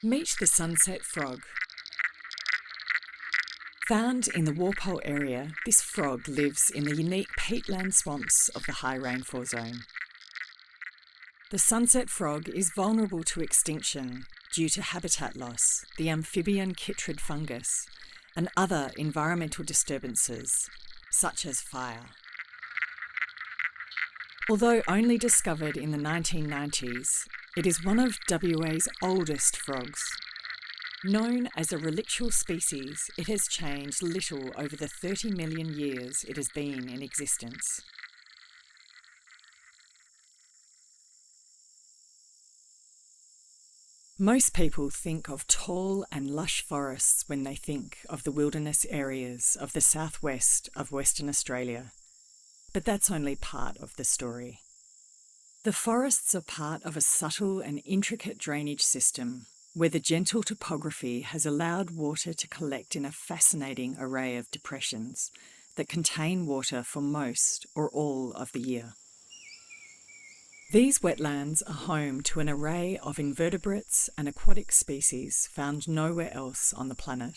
Meet the sunset frog. Found in the Walpole area, this frog lives in the unique peatland swamps of the high rainfall zone. The sunset frog is vulnerable to extinction due to habitat loss, the amphibian chytrid fungus, and other environmental disturbances, such as fire. Although only discovered in the 1990s, it is one of WA's oldest frogs. Known as a relictual species, it has changed little over the 30 million years it has been in existence. Most people think of tall and lush forests when they think of the wilderness areas of the southwest of Western Australia, but that's only part of the story. The forests are part of a subtle and intricate drainage system where the gentle topography has allowed water to collect in a fascinating array of depressions that contain water for most or all of the year. These wetlands are home to an array of invertebrates and aquatic species found nowhere else on the planet.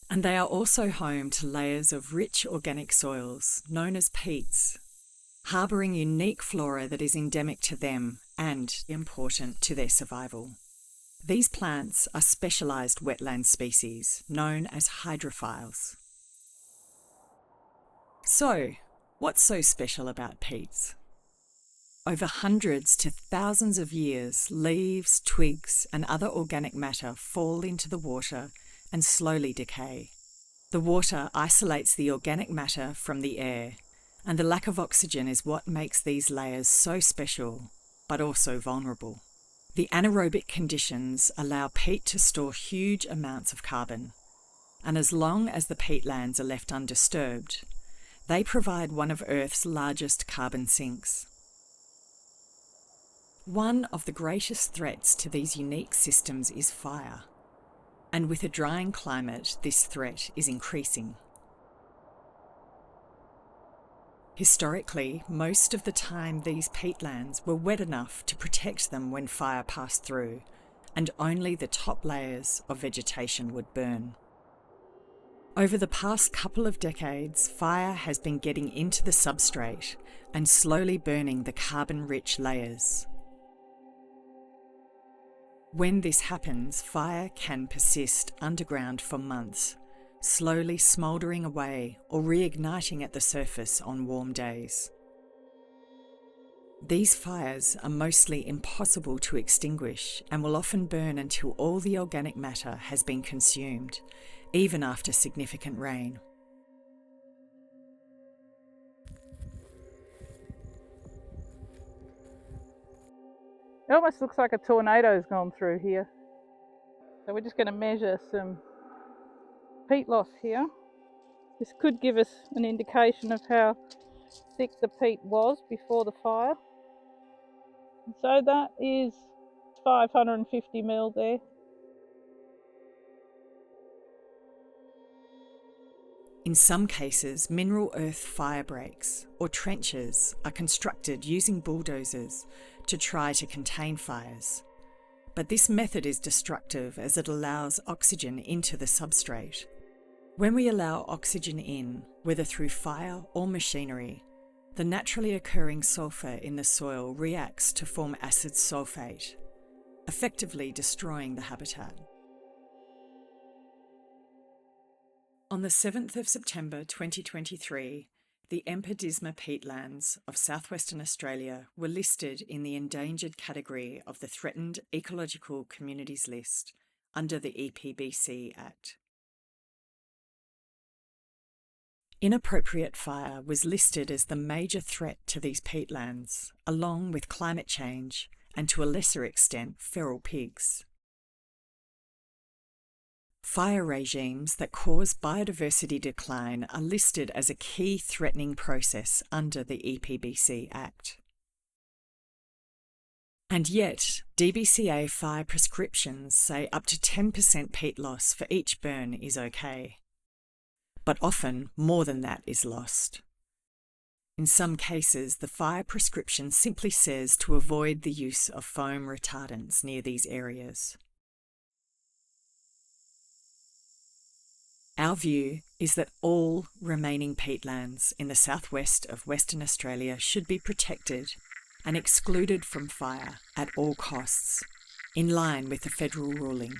And they are also home to layers of rich organic soils known as peats, harbouring unique flora that is endemic to them and important to their survival. These plants are specialised wetland species known as hydrophiles. So, what's so special about peats? Over hundreds to thousands of years, leaves, twigs, and other organic matter fall into the water and slowly decay. The water isolates the organic matter from the air, and the lack of oxygen is what makes these layers so special, but also vulnerable. The anaerobic conditions allow peat to store huge amounts of carbon, and as long as the peatlands are left undisturbed, they provide one of Earth's largest carbon sinks. One of the greatest threats to these unique systems is fire, and with a drying climate, this threat is increasing. Historically, most of the time these peatlands were wet enough to protect them when fire passed through, and only the top layers of vegetation would burn. Over the past couple of decades, fire has been getting into the substrate and slowly burning the carbon-rich layers. When this happens, fire can persist underground for months, slowly smouldering away or reigniting at the surface on warm days. These fires are mostly impossible to extinguish and will often burn until all the organic matter has been consumed, even after significant rain. It almost looks like a tornado's gone through here. So we're just going to measure some peat loss here. This could give us an indication of how thick the peat was before the fire. And so that is 550 mil there. In some cases, mineral earth fire breaks or trenches are constructed using bulldozers to try to contain fires. But this method is destructive as it allows oxygen into the substrate. When we allow oxygen in, whether through fire or machinery, the naturally occurring sulphur in the soil reacts to form acid sulphate, effectively destroying the habitat. On the 7th of September 2023, the Empedisma peatlands of southwestern Australia were listed in the endangered category of the Threatened Ecological Communities list under the EPBC Act. Inappropriate fire was listed as the major threat to these peatlands, along with climate change and, to a lesser extent, feral pigs. Fire regimes that cause biodiversity decline are listed as a key threatening process under the EPBC Act. And yet, DBCA fire prescriptions say up to 10% peat loss for each burn is okay. But often, more than that is lost. In some cases, the fire prescription simply says to avoid the use of foam retardants near these areas. Our view is that all remaining peatlands in the southwest of Western Australia should be protected and excluded from fire at all costs, in line with the federal ruling.